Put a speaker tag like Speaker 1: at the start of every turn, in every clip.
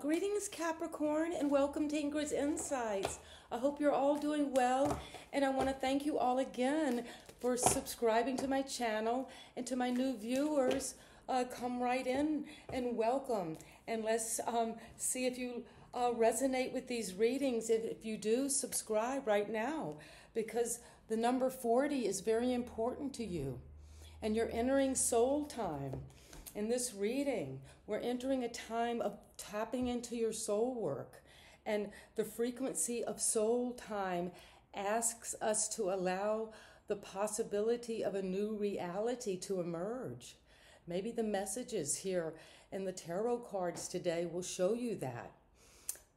Speaker 1: Greetings, Capricorn, and welcome to Ingrid's Insights. I hope you're all doing well, and I want to thank you all again for subscribing to my channel, and to my new viewers, come right in and welcome. And let's see if you resonate with these readings. If you do, subscribe right now, because the number 40 is very important to you, and you're entering soul time. In this reading, we're entering a time of tapping into your soul work, and the frequency of soul time asks us to allow the possibility of a new reality to emerge. Maybe the messages here in the tarot cards today will show you that,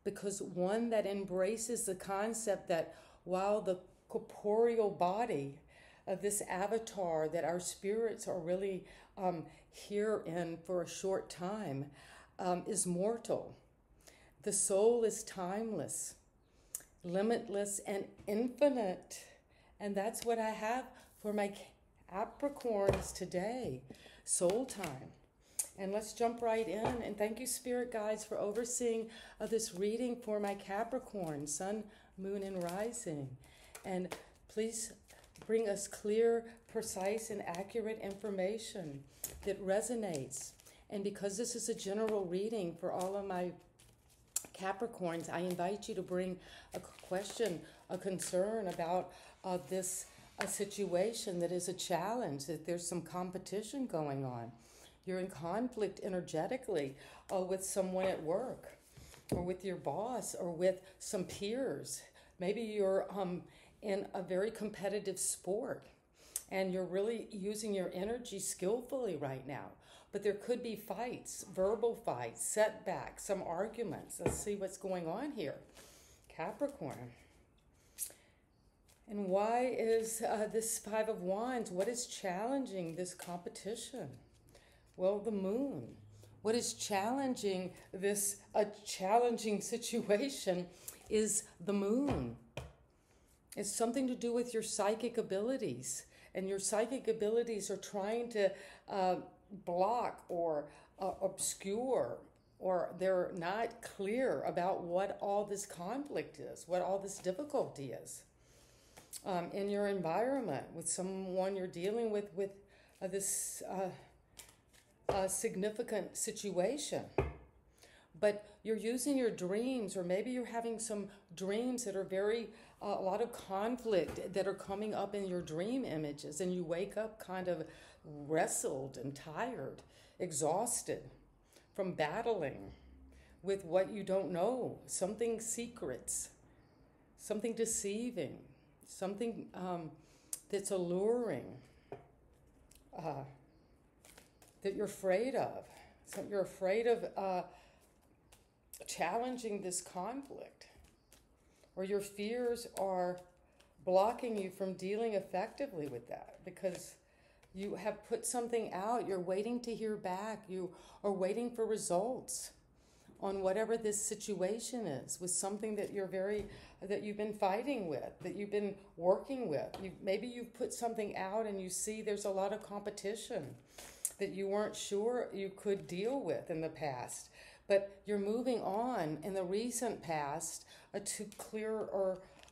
Speaker 1: because one that embraces the concept that while the corporeal body of this avatar that our spirits are really here in for a short time is mortal. The soul is timeless, limitless, and infinite. And that's what I have for my Capricorns today, soul time. And let's jump right in. And thank you, Spirit Guides, for overseeing this reading for my Capricorn, Sun, Moon, and Rising. And please bring us clear, precise, and accurate information that resonates. And because this is a general reading for all of my Capricorns, I invite you to bring a question, a concern about this situation that is a challenge, that there's some competition going on. You're in conflict energetically with someone at work, or with your boss, or with some peers. Maybe you're in a very competitive sport, and you're really using your energy skillfully right now. But there could be fights, verbal fights, setbacks, some arguments. Let's see what's going on here. Capricorn. And why is this Five of Wands? What is challenging this competition? Well, the moon. What is challenging this challenging situation is the moon. It's something to do with your psychic abilities. And your psychic abilities are trying to block or obscure, or they're not clear about what all this conflict is, what all this difficulty is in your environment, with someone you're dealing with this significant situation. But you're using your dreams, or maybe you're having some dreams that are very, a lot of conflict that are coming up in your dream images, and you wake up kind of wrestled and tired, exhausted from battling with what you don't know, something secrets, something deceiving, something that's alluring, that you're afraid of. So you're afraid of challenging this conflict, or your fears are blocking you from dealing effectively with that, because you have put something out, you're waiting to hear back, you are waiting for results on whatever this situation is, with something that that you've been fighting with, that you've been working with. Maybe you've put something out and you see there's a lot of competition that you weren't sure you could deal with in the past. But you're moving on in the recent past to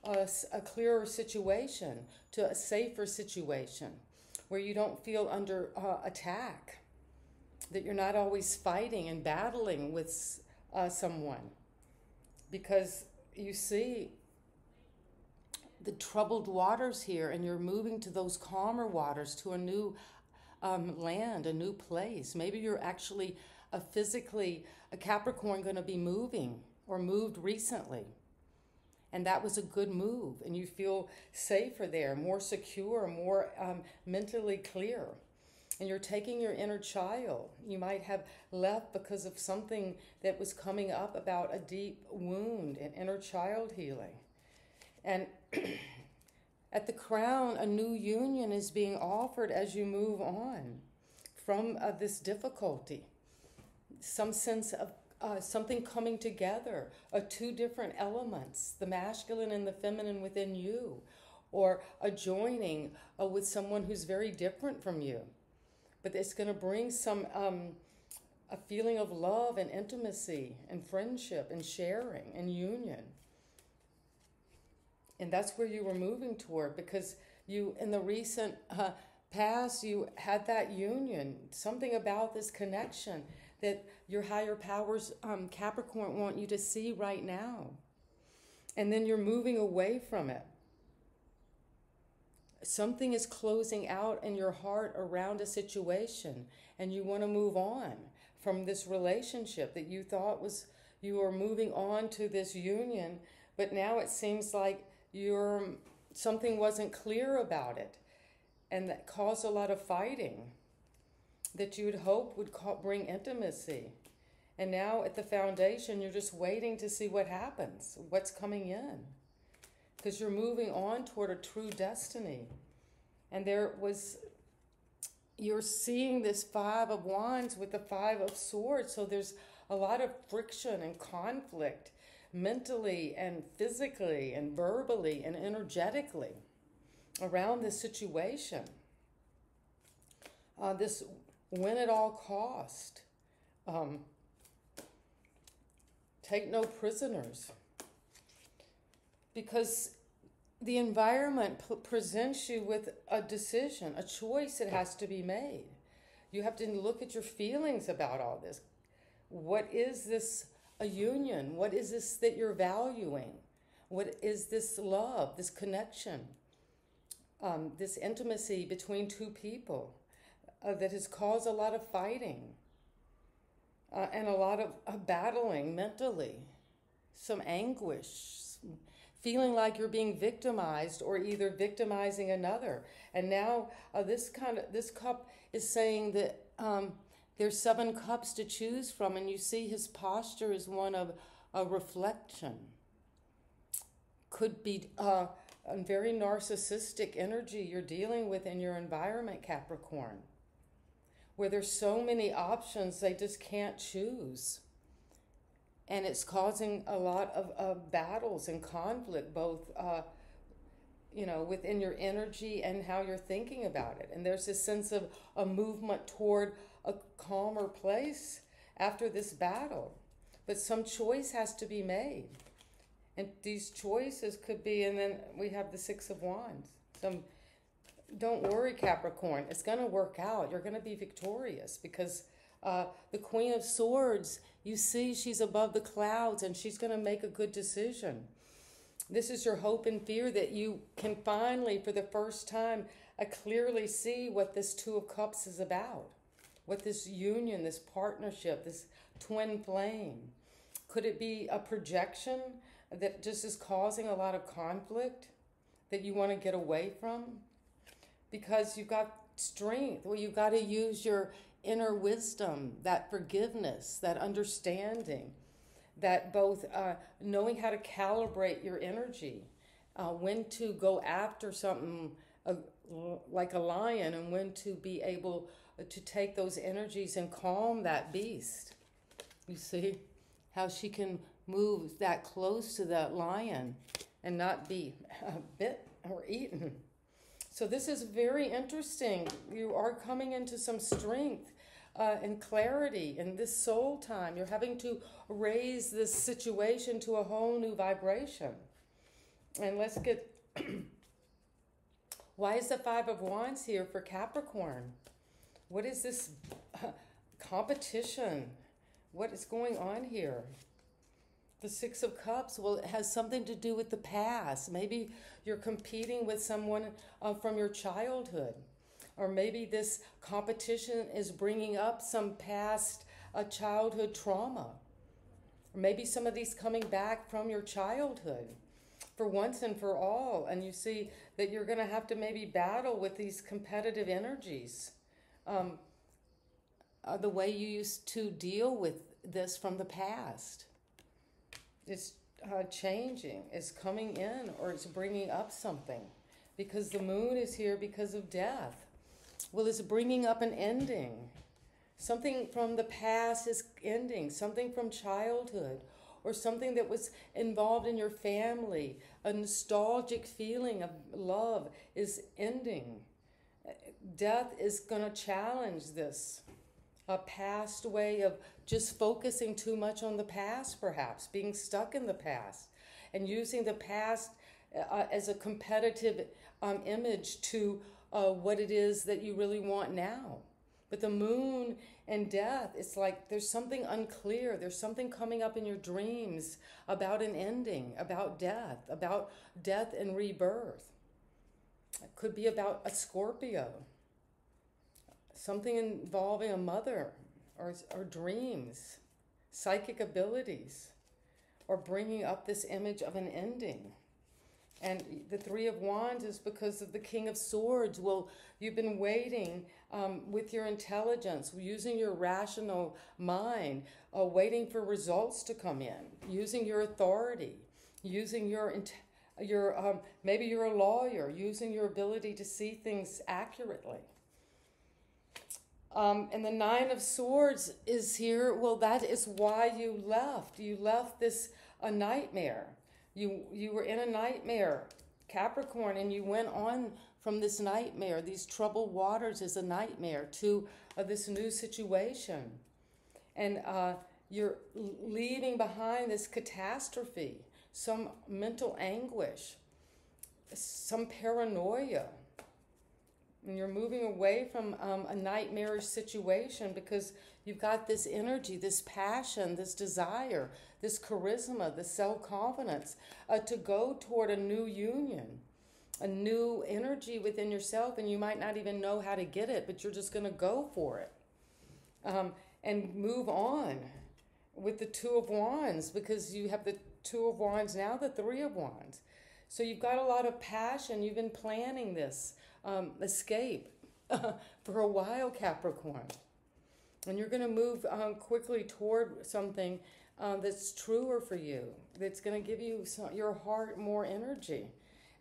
Speaker 1: a clearer situation, to a safer situation, where you don't feel under attack, that you're not always fighting and battling with someone, because you see the troubled waters here, and you're moving to those calmer waters, to a new land, a new place. Maybe you're actually physically a Capricorn going to be moving, or moved recently, and that was a good move, and you feel safer there, more secure, more mentally clear. And you're taking your inner child. You might have left because of something that was coming up about a deep wound and inner child healing. And at the crown, a new union is being offered as you move on from this difficulty. Some sense of something coming together, two different elements, the masculine and the feminine within you, or a joining with someone who's very different from you. But it's going to bring some a feeling of love and intimacy and friendship and sharing and union. And that's where you were moving toward, because you, in the recent past, you had that union, something about this connection that your higher powers, Capricorn, want you to see right now. And then you're moving away from it. Something is closing out in your heart around a situation, and you want to move on from this relationship that you thought was, you were moving on to this union, but now it seems like something wasn't clear about it, and that caused a lot of fighting that you would hope would bring intimacy. And now at the foundation, you're just waiting to see what happens, what's coming in, because you're moving on toward a true destiny. And you're seeing this Five of Wands with the Five of Swords, so there's a lot of friction and conflict, mentally and physically and verbally and energetically around this situation. This win at all cost. Take no prisoners. Because the environment presents you with a decision, a choice that has to be made. You have to look at your feelings about all this. What is this a union? What is this that you're valuing? What is this love, this connection, this intimacy between two people that has caused a lot of fighting and a lot of battling mentally, some anguish, feeling like you're being victimized or either victimizing another. And now this cup is saying that there's 7 cups to choose from, and you see his posture is one of a reflection. Could be a very narcissistic energy you're dealing with in your environment, Capricorn, where there's so many options they just can't choose. And it's causing a lot of battles and conflict, both within your energy and how you're thinking about it. And there's this sense of a movement toward a calmer place after this battle. But some choice has to be made. And these choices could be, and then we have the Six of Wands. Don't worry, Capricorn. It's going to work out. You're going to be victorious, because the Queen of Swords, you see she's above the clouds, and she's going to make a good decision. This is your hope and fear, that you can finally, for the first time, clearly see what this Two of Cups is about. What this union, this partnership, this twin flame. Could it be a projection that just is causing a lot of conflict that you want to get away from? Because you've got strength. Well, you've got to use your inner wisdom, that forgiveness, that understanding, that both knowing how to calibrate your energy, when to go after something like a lion, and when to be able to take those energies and calm that beast. You see how she can move that close to that lion and not be bit or eaten. So this is very interesting. You are coming into some strength and clarity in this soul time. You're having to raise this situation to a whole new vibration. And let's get... Why is the Five of Wands here for Capricorn? What is this competition? What is going on here? The Six of Cups, well, it has something to do with the past. Maybe you're competing with someone from your childhood. Or maybe this competition is bringing up some past childhood trauma. Or maybe some of these coming back from your childhood for once and for all. And you see that you're going to have to maybe battle with these competitive energies. The way you used to deal with this from the past. It's changing, it's coming in, or it's bringing up something. Because the moon is here because of death. Well, it's bringing up an ending. Something from the past is ending. Something from childhood. Or something that was involved in your family. A nostalgic feeling of love is ending. Death is going to challenge this a past way of just focusing too much on the past, perhaps, being stuck in the past, and using the past as a competitive image to what it is that you really want now. But the moon and death, it's like there's something unclear. There's something coming up in your dreams about an ending, about death and rebirth. It could be about a Scorpio, something involving a mother or dreams, psychic abilities, or bringing up this image of an ending. And the Three of Wands is because of the King of Swords. Well, you've been waiting with your intelligence, using your rational mind, waiting for results to come in, using your authority, using your maybe you're a lawyer, using your ability to see things accurately. And the Nine of Swords is here. Well, that is why you left. You left this a nightmare. You were in a nightmare, Capricorn, and you went on from this nightmare. These troubled waters is a nightmare to this new situation. And you're leaving behind this catastrophe, some mental anguish, some paranoia. And you're moving away from a nightmarish situation because you've got this energy, this passion, this desire, this charisma, this self-confidence to go toward a new union, a new energy within yourself, and you might not even know how to get it, but you're just going to go for it and move on with the Two of Wands, because you have the Two of Wands now, the Three of Wands. So you've got a lot of passion. You've been planning this escape for a while, Capricorn. And you're going to move quickly toward something that's truer for you, that's going to give you your heart more energy.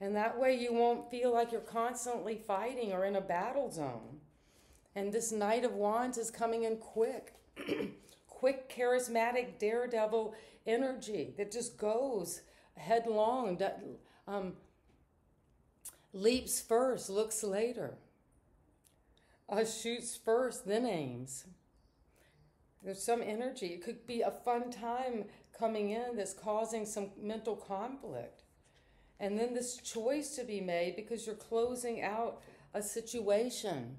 Speaker 1: And that way you won't feel like you're constantly fighting or in a battle zone. And this Knight of Wands is coming in quick. Quick, charismatic, daredevil energy that just goes headlong, leaps first, looks later, shoots first, then aims. There's some energy. It could be a fun time coming in that's causing some mental conflict. And then this choice to be made because you're closing out a situation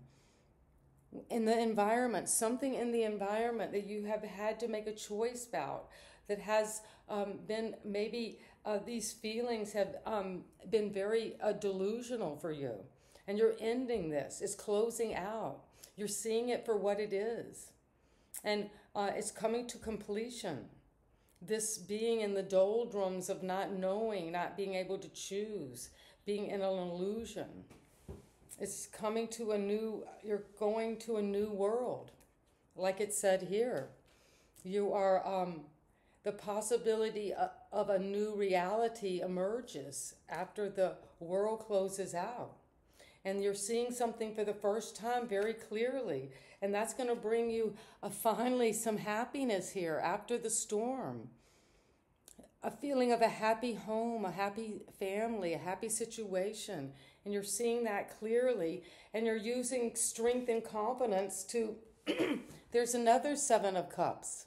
Speaker 1: in the environment, something in the environment that you have had to make a choice about, that has been maybe these feelings have been very delusional for you. And you're ending this. It's closing out. You're seeing it for what it is. And it's coming to completion. This being in the doldrums of not knowing, not being able to choose, being in an illusion. It's coming to you're going to a new world. Like it said here, you are, the possibility of a new reality emerges after the world closes out. And you're seeing something for the first time very clearly. And that's going to bring you finally some happiness here after the storm. A feeling of a happy home, a happy family, a happy situation. And you're seeing that clearly. And you're using strength and confidence to... There's another Seven of Cups.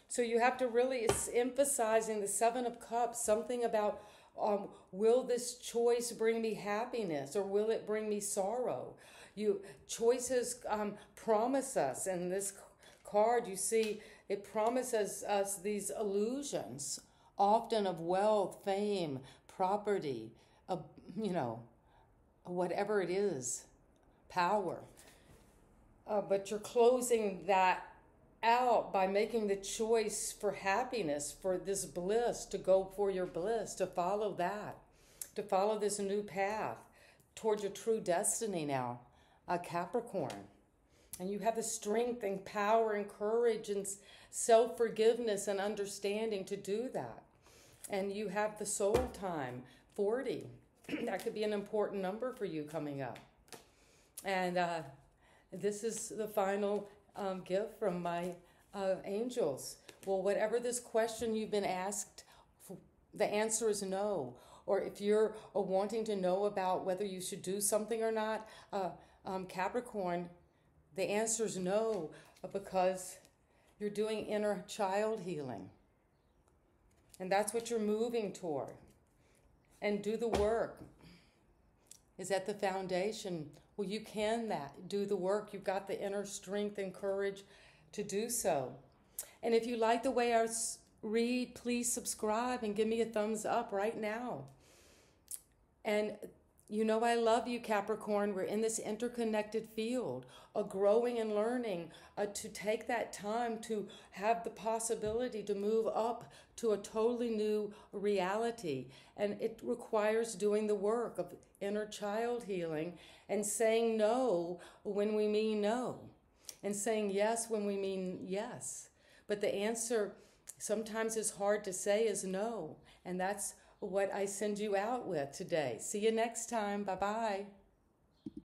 Speaker 1: So you have to really emphasizing the Seven of Cups, something about will this choice bring me happiness or will it bring me sorrow? Choices promise us. In this card, you see, it promises us these illusions, often of wealth, fame, property, whatever it is, power. But you're closing that out by making the choice for happiness, for this bliss, to go for your bliss, to follow that, to follow this new path toward your true destiny now, Capricorn. And you have the strength and power and courage and self-forgiveness and understanding to do that. And you have the soul time, 40. That could be an important number for you coming up. And this is the final gift from my angels. Well, whatever this question you've been asked, the answer is no. Or if you're wanting to know about whether you should do something or not, Capricorn, the answer is no. because you're doing inner child healing. And that's what you're moving toward. And do the work. Is that the foundation? Well, you can do the work. You've got the inner strength and courage to do so. And if you like the way I read, please subscribe and give me a thumbs up right now. And you know I love you, Capricorn. We're in this interconnected field, a growing and learning, to take that time to have the possibility to move up to a totally new reality. And it requires doing the work of inner child healing and saying no when we mean no, and saying yes when we mean yes. But the answer sometimes is hard to say is no, and that's what I send you out with today. See you next time. Bye-bye.